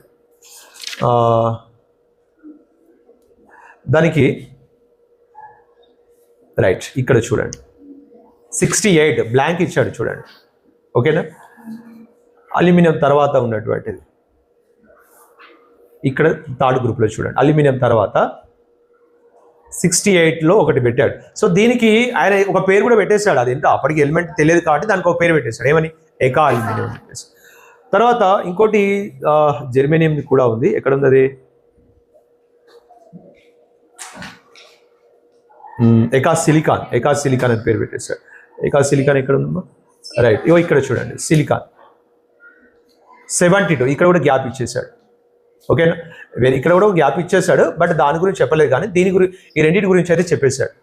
దానికి రైట్ ఇక్కడ చూడండి 68 బ్లాంక్ ఇచ్చాడు చూడండి. ఓకేనా, అల్యూమినియం తర్వాత ఉన్నటువంటిది ఇక్కడ థర్డ్ గ్రూప్లో చూడండి. అల్యూమినియం తర్వాత 68లో ఒకటి పెట్టాడు. సో దీనికి ఆయన ఒక పేరు కూడా పెట్టేశాడు. అదేంటో అప్పటికి ఎలిమెంట్ తెలియదు కాబట్టి దానికి ఒక పేరు పెట్టేశాడు. ఏమని? ఎకా అల్యూమినియం అని చెప్పేసి. తర్వాత ఇంకోటి జెర్మేనియం కూడా ఉంది. ఎక్కడ ఉంది అది? ఎకా సిలికాన్ అని పేరు పెట్టేశాడు. ఎకా సిలికాన్ ఎక్కడ ఉందమ్మా? రైట్, ఇగో ఇక్కడ చూడండి సిలికాన్ 72. ఇక్కడ కూడా గ్యాప్ ఇచ్చేసాడు. ఓకేనా, ఇక్కడ కూడా గ్యాప్ ఇచ్చేసాడు, బట్ దాని గురించి చెప్పలేదు. కానీ ఈ రెండింటి గురించి అయితే చెప్పేశాడు.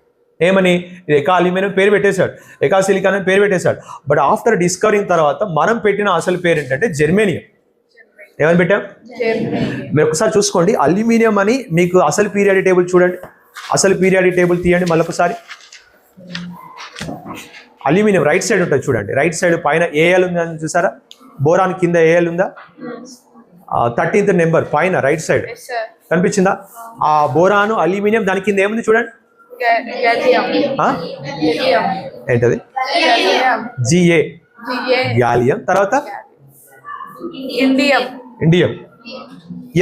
ఏమని? ఎకా అల్యూమినియం పేరు పెట్టేశాడు, ఎకా సిలికాన్ అని పేరు పెట్టేశాడు. బట్ ఆఫ్టర్ డిస్కవరింగ్ తర్వాత మనం పెట్టిన అసలు పేరు ఏంటంటే జెర్మేనియం. ఏమని పెట్టాం? మీరు ఒకసారి చూసుకోండి. అల్యూమినియం అని మీకు అసలు పీరియాడిక్ టేబుల్ చూడండి. అసలు పీరియాడిక్ టేబుల్ తీయండి మళ్ళొకసారి. అల్యూమినియం రైట్ సైడ్ ఉంటుంది చూడండి. రైట్ సైడ్ పైన ఏఎల్ ఉందని చూసారా? బోరాన్ కింద ఏఎల్ ఉందా? 13th నెంబర్ పైన రైట్ సైడ్ కనిపించిందా? ఆ బోరాను అల్యూమినియం దాని కింద ఏముంది చూడండి. ఏంటది? G A gallium. తర్వాత ఇండియం.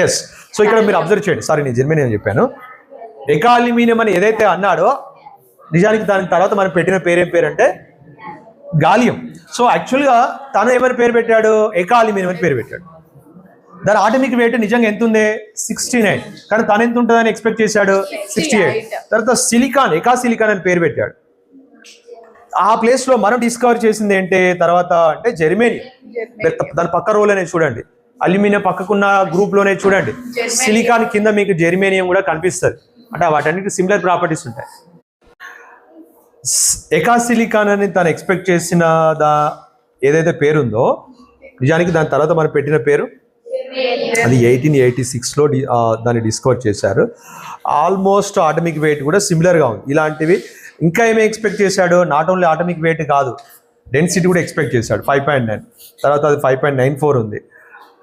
ఎస్. సో ఇక్కడ మీరు అబ్జర్వ్ చేయండి. సారీ, నేను జెర్మేనియం చెప్పాను. ఎకా అల్యూమినియం అని ఏదైతే అన్నాడో నిజానికి దాని తర్వాత మనం పెట్టిన పేరేం పేరు అంటే గాలియం. సో యాక్చువల్గా తను ఏమైనా పేరు పెట్టాడు? ఎకా అల్యూమినియం అని పేరు పెట్టాడు. దాని ఆటమిక్ వెయిట్ నిజంగా ఎంత ఉంది? 69. కానీ తను ఎంత ఉంటుందని ఎక్స్పెక్ట్ చేశాడు? 68. తర్వాత సిలికాన్, ఎకా సిలికాన్ అని పేరు పెట్టాడు. ఆ ప్లేస్లో మనం డిస్కవర్ చేసింది ఏంటి తర్వాత అంటే జెర్మేనియం. దాని పక్క రోల్ అనేది చూడండి. అల్యూమినియం పక్కకున్న గ్రూప్లోనే చూడండి సిలికాన్ కింద మీకు జెర్మేనియం కూడా కనిపిస్తుంది. అంటే వాటన్నిటి సిమిలర్ ప్రాపర్టీస్ ఉంటాయి. ఎకా సిలికాన్ అని తను ఎక్స్పెక్ట్ చేసిన ఏదైతే పేరుందో నిజానికి దాని తర్వాత మనం పెట్టిన పేరు అది 1886లో దాన్ని డిస్కవర్ చేశారు. ఆల్మోస్ట్ ఆటమిక్ వెయిట్ కూడా సిమిలర్గా ఉంది. ఇలాంటివి ఇంకా ఏమి ఎక్స్పెక్ట్ చేశాడు? నాట్ ఓన్లీ ఆటమిక్ వెయిట్ కాదు, డెన్సిటీ కూడా ఎక్స్పెక్ట్ చేశాడు 5.9, తర్వాత అది 5.94 ఉంది,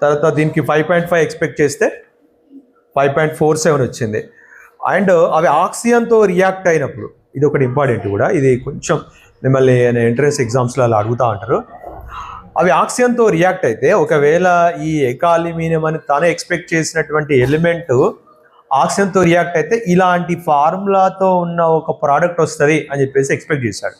తర్వాత దీనికి 5.5 ఎక్స్పెక్ట్ చేస్తే 5.47 వచ్చింది. అండ్ అవి ఆక్సిజన్తో రియాక్ట్ అయినప్పుడు, ఇది ఒకటి ఇంపార్టెంట్ కూడా, ఇది కొంచెం మిమ్మల్ని ఎంట్రన్స్ ఎగ్జామ్స్లో అలా అడుగుతూ ఉంటారు. అవి ఆక్సిజన్తో రియాక్ట్ అయితే ఒకవేళ ఈ ఎకా అల్యూమినియం అని తానే ఎక్స్పెక్ట్ చేసినటువంటి ఎలిమెంట్ ఆక్సిజన్తో రియాక్ట్ అయితే ఇలాంటి ఫార్ములాతో ఉన్న ఒక ప్రోడక్ట్ వస్తుంది అని చెప్పేసి ఎక్స్పెక్ట్ చేశాడు.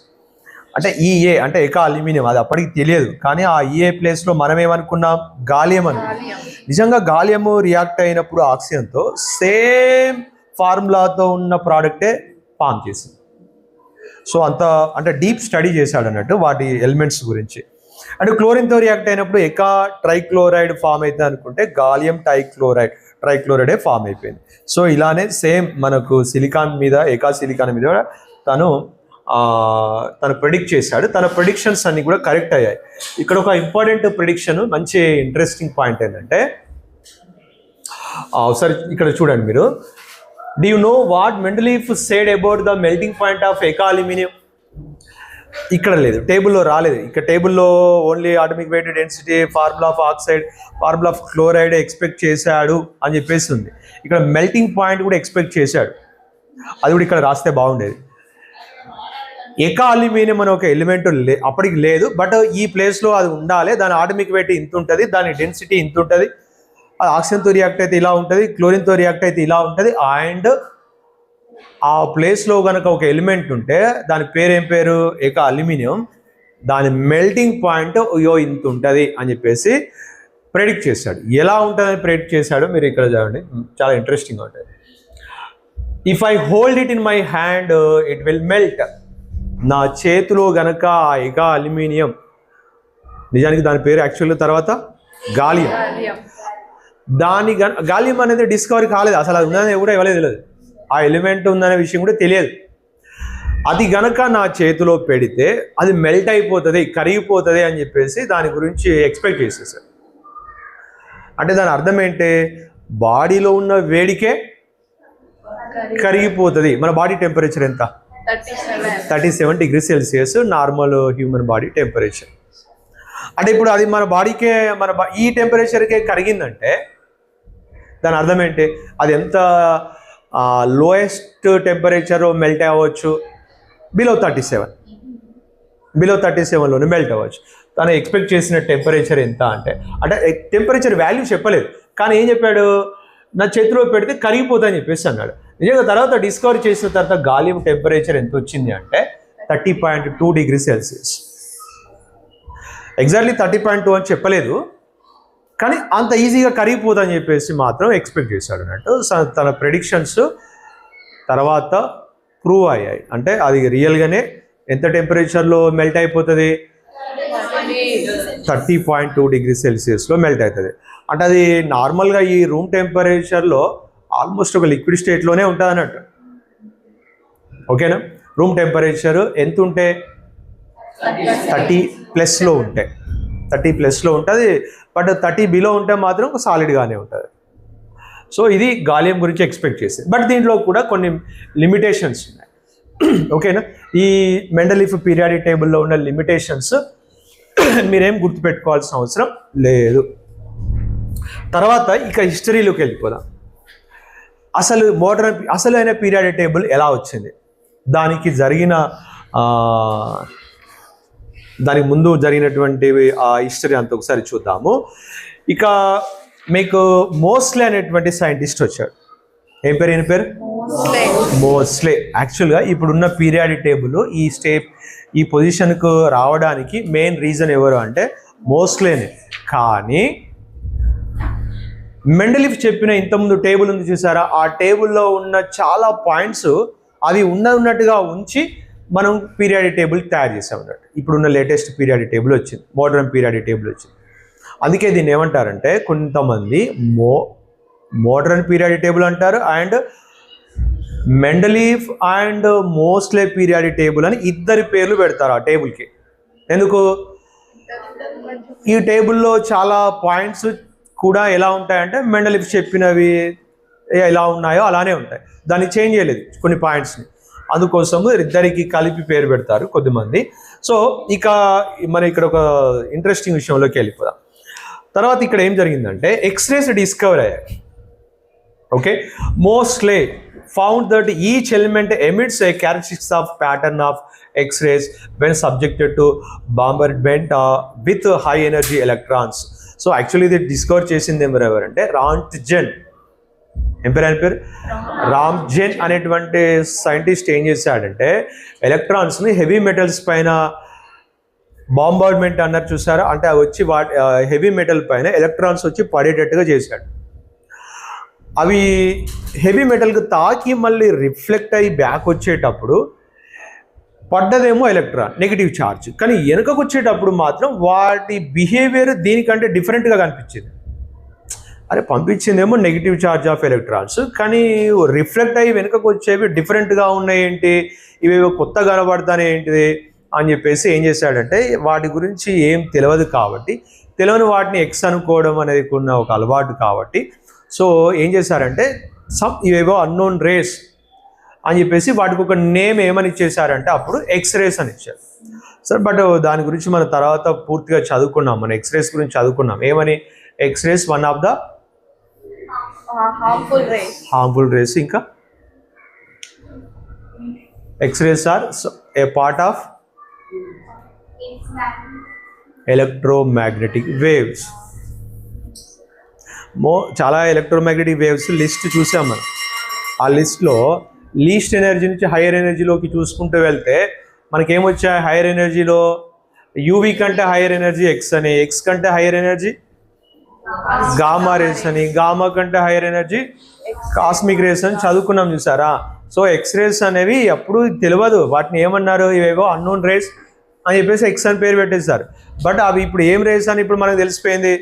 అంటే ఈఏ అంటే ఎకా అల్యూమినియం, అది అప్పటికి తెలియదు, కానీ ఆ ఈఏ ప్లేస్లో మనం ఏమనుకున్నాం, గాలియం అనుకున్నాం. నిజంగా గాలియము రియాక్ట్ అయినప్పుడు ఆక్సిజన్తో సేమ్ ఫార్ములాతో ఉన్న ప్రోడక్టే ఫామ్ చేసింది. సో అంత అంటే డీప్ స్టడీ చేశాడు అన్నట్టు వాటి ఎలిమెంట్స్ గురించి. అంటే క్లోరిన్తో రియాక్ట్ అయినప్పుడు ఎకా ట్రైక్లోరైడ్ ఫామ్ అవుతుంది అనుకుంటే గాలియం ట్రైక్లోరైడే ఫామ్ అయిపోయింది. సో ఇలానే సేమ్ మనకు సిలికాన్ మీద, ఎకా సిలికాన్ మీద తను ప్రెడిక్ట్ చేశాడు. తన ప్రెడిక్షన్స్ అన్ని కూడా కరెక్ట్ అయ్యాయి. ఇక్కడ ఒక ఇంపార్టెంట్ ప్రెడిక్షన్, మంచి ఇంట్రెస్టింగ్ పాయింట్ ఏంటంటే, ఒకసారి ఇక్కడ చూడండి మీరు. Do you know what Mendeleev said about the melting point of Eka aluminum? ఇక్కడ లేదు, టేబుల్లో రాలేదు. ఇక్కడ టేబుల్లో only atomic weight, density, formula of oxide, formula of chloride expect చేశాడు అని చెప్పేసి ఉంది. ఇక్కడ మెల్టింగ్ పాయింట్ కూడా ఎక్స్పెక్ట్ చేశాడు, అది కూడా ఇక్కడ రాస్తే బాగుండేది. ఎకా అల్యూమినియం అనే ఒక ఎలిమెంట్ అప్పటికి లేదు, బట్ ఈ ప్లేస్లో అది ఉండాలి. దాని అటామిక్ వెయిట్ ఇంత ఉంటుంది, దాని డెన్సిటీ ఇంత ఉంటుంది, అది ఆక్సిజన్తో రియాక్ట్ అయితే ఇలా ఉంటుంది, క్లోరిన్తో రియాక్ట్ అయితే ఇలా ఉంటుంది. అండ్ ఆ ప్లేస్లో కనుక ఒక ఎలిమెంట్ ఉంటే దాని పేరు ఏం పేరు, ఎకా అల్యూమినియం, దాని మెల్టింగ్ పాయింట్ ఇంత ఉంటుంది అని చెప్పేసి ప్రెడిక్ట్ చేశాడు. ఎలా ఉంటుందని ప్రెడిక్ట్ చేశాడో మీరు ఇక్కడ చూడండి, చాలా ఇంట్రెస్టింగ్గా ఉంటుంది. If I hold it in my hand it will melt. నా చేతిలో గనక ఆ ఎకా అల్యూమినియం, నిజానికి దాని పేరు యాక్చువల్గా తర్వాత గాలియం, గాలియం అనేది డిస్కవరీ కాలేదు, అసలు అది ఉందనే కూడా ఎవరో తెలియదు, ఆ ఎలిమెంట్ ఉందనే విషయం కూడా తెలియదు. అది గనక నా చేతిలో పెడితే అది మెల్ట్ అయిపోతుంది, కరిగిపోతుంది అని చెప్పేసి దాని గురించి ఎక్స్పెక్ట్ చేసేసారు. అంటే దాని అర్థం ఏంటి, బాడీలో ఉన్న వేడికే కరిగిపోతుంది. మన బాడీ టెంపరేచర్ ఎంత, 37 degree Celsius normal human body temperature. అంటే ఇప్పుడు అది మన బాడీకే, ఈ టెంపరేచర్కే కరిగిందంటే దాని అర్థం ఏంటి, అది ఎంత లోయెస్ట్ టెంపరేచర్ మెల్ట్ అవ్వచ్చు, బిలో 37లోనే మెల్ట్ అవ్వచ్చు. తను ఎక్స్పెక్ట్ చేసిన టెంపరేచర్ ఎంత అంటే టెంపరేచర్ వాల్యూ చెప్పలేదు, కానీ ఏం చెప్పాడు, నా చేతిలో పెడితే కరిగిపోతుందని చెప్పేసి అన్నాడు. నిజంగా తర్వాత డిస్కవర్ చేసిన తర్వాత గాలియం టెంపరేచర్ ఎంత వచ్చింది అంటే 30.2 డిగ్రీ సెల్సియస్. ఎగ్జాక్ట్లీ 30.2 అని చెప్పలేదు, కానీ అంత ఈజీగా కరిగిపోతుందని చెప్పేసి మాత్రం ఎక్స్పెక్ట్ చేశాడు అన్నట్టు. తన ప్రెడిక్షన్స్ తర్వాత ప్రూవ్ అయ్యాయి. అంటే అది రియల్గానే ఎంత టెంపరేచర్లో మెల్ట్ అయిపోతుంది, 30.2 డిగ్రీ సెల్సియస్లో మెల్ట్ అవుతుంది. అంటే అది నార్మల్గా ఈ రూమ్ టెంపరేచర్లో ఆల్మోస్ట్ ఒక లిక్విడ్ స్టేట్లోనే ఉంటుంది అన్నట్టు. ఓకేనా, రూమ్ టెంపరేచర్ ఎంత ఉంటే 30+లో ఉంటాయి, 30+లో ఉంటుంది. బట్ 30 బిలో ఉంటే మాత్రం సాలిడ్గానే ఉంటుంది. సో ఇది గాలియం గురించి ఎక్స్పెక్ట్ చేసింది. బట్ దీంట్లో కూడా కొన్ని లిమిటేషన్స్ ఉన్నాయి. ఓకేనా, ఈ మెండలీఫ్ పీరియాడిక్ టేబుల్లో ఉన్న లిమిటేషన్స్ మీరేం గుర్తుపెట్టుకోవాల్సిన అవసరం లేదు. తర్వాత ఇక హిస్టరీలోకి వెళ్ళిపోదాం. అసలైన పీరియాడిక్ టేబుల్ ఎలా వచ్చింది, దానికి దానికి ముందు జరిగినటువంటి ఆ హిస్టరీ అంతా ఒకసారి చూద్దాము. ఇక మీకు మోస్లే అనేటువంటి సైంటిస్ట్ వచ్చాడు. ఏం పేరు, ఈయన పేరు మోస్లే. యాక్చువల్గా ఇప్పుడున్న పీరియాడిక్ టేబుల్ ఈ పొజిషన్కు రావడానికి మెయిన్ రీజన్ ఎవరు అంటే మోస్లేనే. కానీ మెండలీఫ్ చెప్పిన ఇంతకుముందు టేబుల్ ఉంది చూసారా, ఆ టేబుల్లో ఉన్న చాలా పాయింట్స్ అవి ఉన్నట్టుగా ఉంచి మనం పీరియాడిక్ టేబుల్ తయారు చేసాం అన్నట్టు. ఇప్పుడున్న లేటెస్ట్ పీరియాడిక్ టేబుల్ వచ్చింది, మోడర్న్ పీరియాడిక్ టేబుల్ వచ్చింది. అందుకే దీన్ని ఏమంటారంటే కొంతమంది మోడర్న్ పీరియాడిక్ టేబుల్ అంటారు, and Mendeleev and మోస్లే periodic table అని ఇద్దరి పేర్లు పెడతారు ఆ టేబుల్కి. ఎందుకు, ఈ టేబుల్లో చాలా పాయింట్స్ కూడా ఎలా ఉంటాయంటే మెండలీఫ్ చెప్పినవి ఎలా ఉన్నాయో అలానే ఉంటాయి, దాన్ని చేంజ్ చేయలేదు కొన్ని పాయింట్స్ని. అందుకోసము ఇద్దరికి కలిపి పేరు పెడతారు కొద్దిమంది. సో ఇక మనం ఇక్కడ ఒక ఇంట్రెస్టింగ్ విషయంలోకి వెళ్ళిపోదాం. తర్వాత ఇక్కడ ఏం జరిగిందంటే ఎక్స్రేస్ డిస్కవర్ అయ్యాయి. Okay, mostly found that each element emits A characteristics of pattern of X-rays when subjected to bombardment with high energy electrons. So actually ఇది డిస్కవర్ చేసింది ఎవరంటే రాంట్జెన్. ఏం పేరు? రామ్జెన్ అనేటువంటి సైంటిస్ట్ ఏం చేశాడంటే ఎలక్ట్రాన్స్ని హెవీ మెటల్స్ పైన బాంబార్డ్మెంట్ అన్నారు చూసారా, అంటే అవి వచ్చి హెవీ మెటల్ పైన ఎలక్ట్రాన్స్ వచ్చి పడేటట్టుగా చేశాడు. అవి హెవీ మెటల్కి తాకి మళ్ళీ రిఫ్లెక్ట్ అయ్యి బ్యాక్ వచ్చేటప్పుడు పడ్డదేమో ఎలక్ట్రాన్ నెగిటివ్ ఛార్జ్, కానీ వెనుకకు వచ్చేటప్పుడు మాత్రం వాటి బిహేవియర్ దీనికంటే డిఫరెంట్గా కనిపించింది. అరే పంపించిందేమో నెగిటివ్ ఛార్జ్ ఆఫ్ ఎలక్ట్రాన్స్, కానీ రిఫ్లెక్ట్ అయ్యి వెనుకకు వచ్చేవి డిఫరెంట్గా ఉన్నాయి ఏంటి, ఇవేవో కొత్త కనబడతానే ఏంటిది అని చెప్పేసి ఏం చేశాడంటే వాటి గురించి ఏం తెలియదు కాబట్టి, తెలియని వాటిని ఎక్స్ అనుకోవడం అనేది ఉన్న ఒక అలవాటు కాబట్టి, సో ఏం చేశారంటే ఇవేవో అన్నోన్ రేస్ అని చెప్పేసి వాటికి ఒక నేమ్ ఏమని ఇచ్చేసారంటే అప్పుడు ఎక్స్రేస్ అని ఇచ్చారు. సార్ బట్ దాని గురించి మనం తర్వాత పూర్తిగా చదువుకున్నాం, మన ఎక్స్రేస్ గురించి చదువుకున్నాం. ఏమని? X rays one of the harmful rays, ఇంకా x rays are a part of electromagnetic waves. చాలా ఎలక్ట్రోమాగ్నెటిక్ వేవ్స్ లిస్ట్ చూసాం మనం. ఆ లిస్ట్లో లీస్ట్ ఎనర్జీ నుంచి హైయర్ ఎనర్జీలోకి చూసుకుంటూ వెళ్తే మనకేమొచ్చాయి? హైయర్ ఎనర్జీలో యూవీ కంటే హైయర్ ఎనర్జీ ఎక్స్ అని, ఎక్స్ కంటే హైయర్ ఎనర్జీ గామా రేస్ అని, గామా కంటే హైయర్ ఎనర్జీ కాస్మిక్ రేస్ అని చదువుకున్నాం చూసారా. సో ఎక్స్ రేస్ అనేవి అప్పుడు తెలియదు, వాటిని ఏమన్నారు? ఇవేవో అన్నోన్ రేస్ అని చెప్పేసి ఎక్స్ అని పేరు పెట్టేశారు. బట్ అవి ఇప్పుడు ఏం రేస్ అని ఇప్పుడు మనకు తెలిసిపోయింది,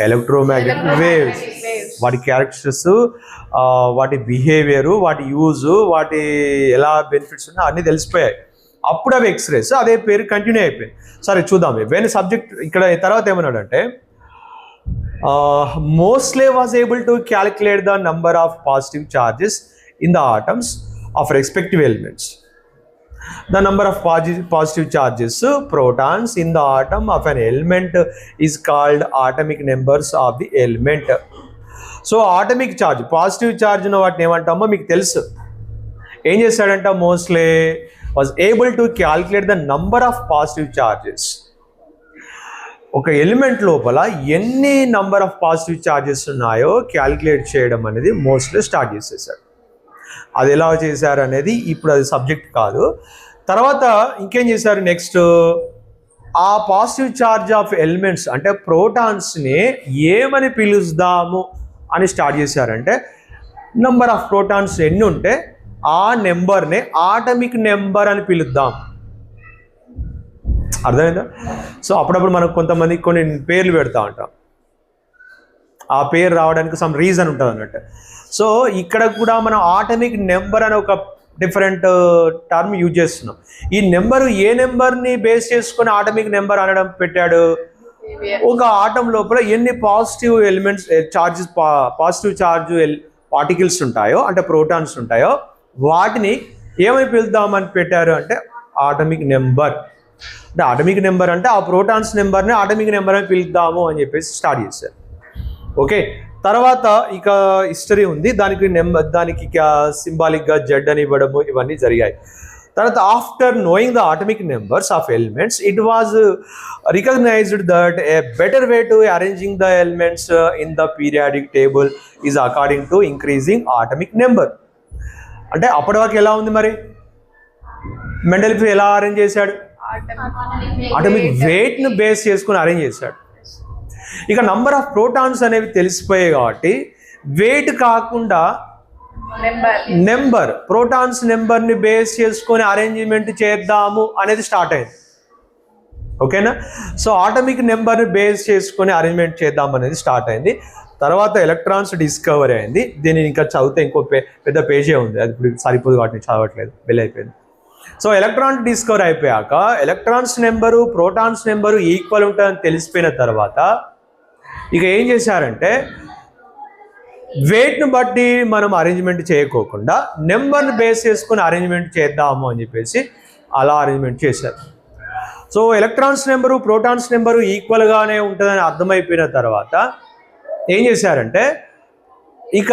ఎలక్ట్రోమాగ్నెటిక్ వేవ్స్. వాటి క్యారెక్టర్స్, వాటి బిహేవియరు, వాటి యూజు, వాటి ఎలా బెనిఫిట్స్ ఉన్నాయో అన్నీ తెలిసిపోయాయి. అప్పుడు అవి ఎక్స్రేస్, అదే పేరు కంటిన్యూ అయిపోయింది. సరే చూద్దాం. వెన్ సబ్జెక్ట్ ఇక్కడ తర్వాత ఏమన్నాడంటే mostly was able to calculate the number of positive charges in the atoms of respective elements. The number of positive charges, protons in the atom of an element is called atomic numbers of the element. So atomic charge, positive charge ఉన్న వాటిని ఏమంటామో మీకు తెలుసు. ఏం చేశాడంట? Mostly was able to calculate the number of positive charges. ఒక element లోపల ఎన్ని number of positive charges ఉన్నాయో క్యాలిక్యులేట్ చేయడం అనేది మోస్ట్లీ స్టార్ట్ చేసేసాడు. అది ఎలా చేశారు అనేది ఇప్పుడు అది సబ్జెక్ట్ కాదు. తర్వాత ఇంకేం చేశారు? నెక్స్ట్ ఆ పాజిటివ్ ఛార్జ్ ఆఫ్ ఎలిమెంట్స్ అంటే ప్రోటాన్స్ని ఏమని పిలుస్తాము అని స్టార్ట్ చేశారంటే నెంబర్ ఆఫ్ ప్రోటాన్స్ ఎన్ని ఉంటే ఆ నెంబర్ని ఆటమిక్ నెంబర్ అని పిలుద్దాం. అర్థమైందా? సో అప్పుడప్పుడు మనకు కొంతమంది కొన్ని పేర్లు పెడతా ఉంటాం, ఆ పేరు రావడానికి సమ్ రీజన్ ఉంటుంది అన్నట్టు. సో ఇక్కడ కూడా మనం ఆటమిక్ నెంబర్ అని ఒక డిఫరెంట్ టర్మ్ యూజ్ చేస్తున్నాం. ఈ నెంబరు ఏ నెంబర్ని బేస్ చేసుకొని ఆటమిక్ నెంబర్ అనడం పెట్టాడు? ఒక ఆటం లోపల ఎన్ని positive elements charges, positive charge particles ఉంటాయో అంటే ప్రోటాన్స్ ఉంటాయో వాటిని ఏమని పిలుద్దామని పెట్టారు అంటే ఆటమిక్ నెంబర్. అంటే ఆటమిక్ నెంబర్ అంటే ఆ ప్రోటాన్స్ నెంబర్ని ఆటమిక్ నెంబర్ అని పిలుద్దాము అని చెప్పేసి స్టార్ట్ చేశారు. ఓకే, తర్వాత ఇక హిస్టరీ ఉంది, దానికి సింబాలిక్గా జెడ్ అని ఇవ్వడము ఇవన్నీ జరిగాయి. తర్వాత after knowing the atomic numbers of elements it was recognised that a better way to arranging the elements in the periodic table is according to increasing atomic number. అంటే అప్పటి వరకు ఎలా ఉంది మరి? మెండెలిఫ్ ఎలా అరేంజ్ చేశాడు? ఆటమిక్ వెయిట్ను బేస్ చేసుకుని arrange చేశాడు. ఇక నంబర్ ఆఫ్ ప్రోటాన్స్ అనేవి తెలిసిపోయాయి కాబట్టి వెయిట్ కాకుండా నెంబర్, ప్రోటాన్స్ నెంబర్ని బేస్ చేసుకొని అరేంజ్మెంట్ చేద్దాము అనేది స్టార్ట్ అయింది. ఓకేనా? సో ఆటమిక్ నెంబర్ని బేస్ చేసుకొని అరేంజ్మెంట్ చేద్దాం అనేది స్టార్ట్ అయింది. తర్వాత ఎలక్ట్రాన్స్ డిస్కవరీ అయింది. దీన్ని ఇంకా చదివితే ఇంకో పెద్ద పేజే ఉంది, అది ఇప్పుడు సరిపోదు కాబట్టి చదవట్లేదు, బెల్ అయిపోయింది. సో ఎలక్ట్రాన్ డిస్కవర్ అయిపోయాక electrons number protons number equal ఉంటుందని తెలిసిపోయిన తర్వాత ఇక ఏం చేశారంటే వెయిట్ను బట్టి మనం అరేంజ్మెంట్ చేయకోకుండా నెంబర్ని బేస్ చేసుకుని అరేంజ్మెంట్ చేద్దాము అని చెప్పేసి అలా అరేంజ్మెంట్ చేశారు. So electrons number protons number ఈక్వల్గానే ఉంటుందని అర్థమైపోయిన తర్వాత ఏం చేశారంటే ఇక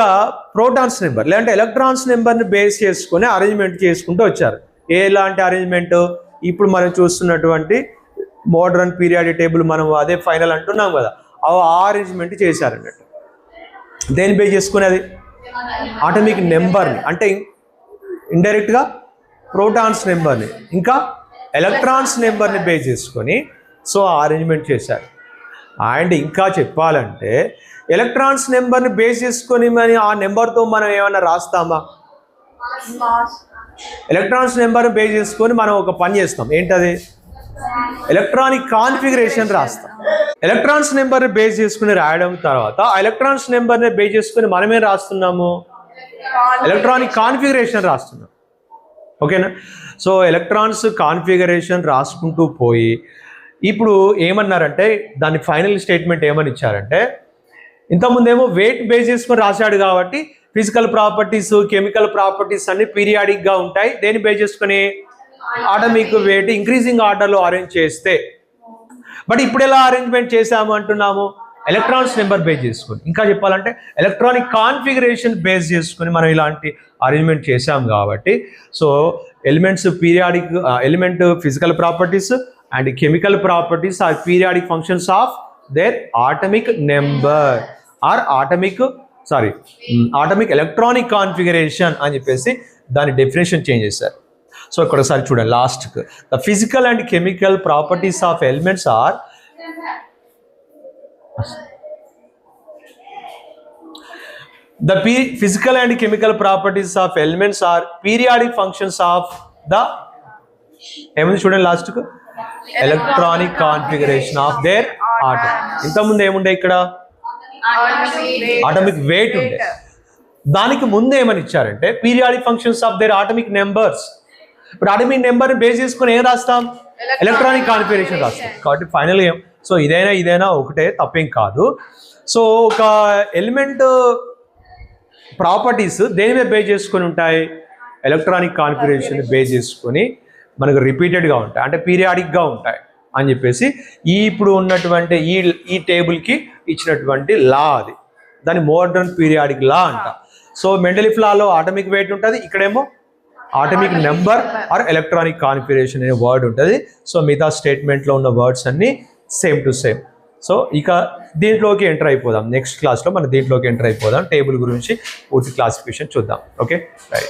ప్రోటాన్స్ నెంబర్ లేదంటే ఎలక్ట్రాన్స్ నెంబర్ని బేస్ చేసుకొని అరేంజ్మెంట్ చేసుకుంటూ వచ్చారు. ఎలాంటి అరేంజ్మెంట్? ఇప్పుడు మనం చూస్తున్నటువంటి మోడర్న్ పీరియాడిక్ టేబుల్ మనం అదే ఫైనల్ అంటున్నాం కదా, ఆ అరేంజ్మెంట్ చేశారన్నట్టు. దేని బేస్ చేసుకుని? అది ఆటమిక్ నెంబర్ని, అంటే ఇండైరెక్ట్గా ప్రోటాన్స్ నెంబర్ని ఇంకా ఎలక్ట్రాన్స్ నెంబర్ని బేస్ చేసుకొని సో అరేంజ్మెంట్ చేశారు. అండ్ ఇంకా చెప్పాలంటే ఎలక్ట్రాన్స్ నెంబర్ని బేస్ చేసుకొని మరి ఆ నెంబర్తో మనం ఏమైనా రాస్తామా? ఎలక్ట్రాన్స్ నెంబర్ని బేస్ చేసుకొని మనం ఒక పని చేస్తాం. ఏంటది? ఎలక్ట్రానిక్ కాన్ఫిగరేషన్ రాస్తాం. ఎలక్ట్రాన్స్ నెంబర్ని బేస్ చేసుకుని రాయడం తర్వాత ఆ ఎలక్ట్రాన్స్ నెంబర్ని బేస్ చేసుకుని మనమేం రాస్తున్నాము? ఎలక్ట్రానిక్ కాన్ఫిగరేషన్ రాస్తున్నాం. ఓకేనా? సో ఎలక్ట్రాన్స్ కాన్ఫిగరేషన్ రాసుకుంటూ పోయి ఇప్పుడు ఏమన్నారంటే దాని ఫైనల్ స్టేట్మెంట్ ఏమని ఇచ్చారంటే, ఇంతకుముందేమో వెయిట్ బేస్ చేసుకొని రాశాడు కాబట్టి ఫిజికల్ ప్రాపర్టీస్ కెమికల్ ప్రాపర్టీస్ అన్ని పీరియాడిక్గా ఉంటాయి. దేని బేస్ చేసుకొని? ఆటమిక్ వెయిట్ ఇంక్రీజింగ్ ఆర్డర్లో అరేంజ్ చేస్తే. బట్ ఇప్పుడు ఎలా అరేంజ్మెంట్ చేసాము అంటున్నాము? ఎలక్ట్రాన్స్ నెంబర్ బేస్ చేసుకొని. ఇంకా చెప్పాలంటే ఎలక్ట్రానిక్ కాన్ఫిగరేషన్ బేస్ చేసుకొని మనం ఇలాంటి అరేంజ్మెంట్ చేసాం కాబట్టి so elements periodic element physical properties and chemical properties are periodic functions of their atomic number or atomic electronic configuration అని చెప్పేసి దాని డెఫినేషన్ చేంజ్ చేశారు. సో ఇక్కడ ఒకసారి చూడండి లాస్ట్కి, the physical and chemical properties of elements are physical and chemical properties of elements are periodic functions of the ఏముంది చూడండి లాస్ట్కు, electronic configuration of their atom. ఇంతకుముందు ఏముండే ఇక్కడ? ఆటమిక్ వెయిట్ ఉండే. దానికి ముందు ఏమని ఇచ్చారంటే periodic functions of their atomic numbers. ఇప్పుడు ఆటమిక్ నెంబర్ని బేస్ చేసుకుని ఏం రాస్తాం? ఎలక్ట్రానిక్ కాన్ఫిగరేషన్ రాస్తాం. కాబట్టి ఫైనల్ ఏం, సో ఇదైనా ఒకటే, తప్పేం కాదు. సో ఒక ఎలిమెంట్ ప్రాపర్టీస్ దేని మీద బేస్ చేసుకొని ఉంటాయి? ఎలక్ట్రానిక్ కాన్ఫిగరేషన్ బేస్ చేసుకొని మనకు రిపీటెడ్గా ఉంటాయి, అంటే పీరియాడిక్గా ఉంటాయి అని చెప్పేసి ఇప్పుడు ఉన్నటువంటి ఈ టేబుల్కి ఇచ్చినటువంటి లా అది. దాని మోడర్న్ పీరియాడిక్ లా అంట. సో మెండెలిఫ్ లాలో ఆటమిక్ వెయిట్ ఉంటుంది, ఇక్కడేమో atomic number are electronic configuration అనే వర్డ్ ఉంటుంది. సో మిగతా స్టేట్మెంట్లో ఉన్న వర్డ్స్ అన్నీ సేమ్ టు సేమ్. సో ఇక దీంట్లోకి ఎంటర్ అయిపోదాం. నెక్స్ట్ క్లాస్లో మనం దీంట్లోకి ఎంటర్ అయిపోదాం. టేబుల్ గురించి పూర్తి క్లాసిఫికేషన్ చూద్దాం. Okay, right.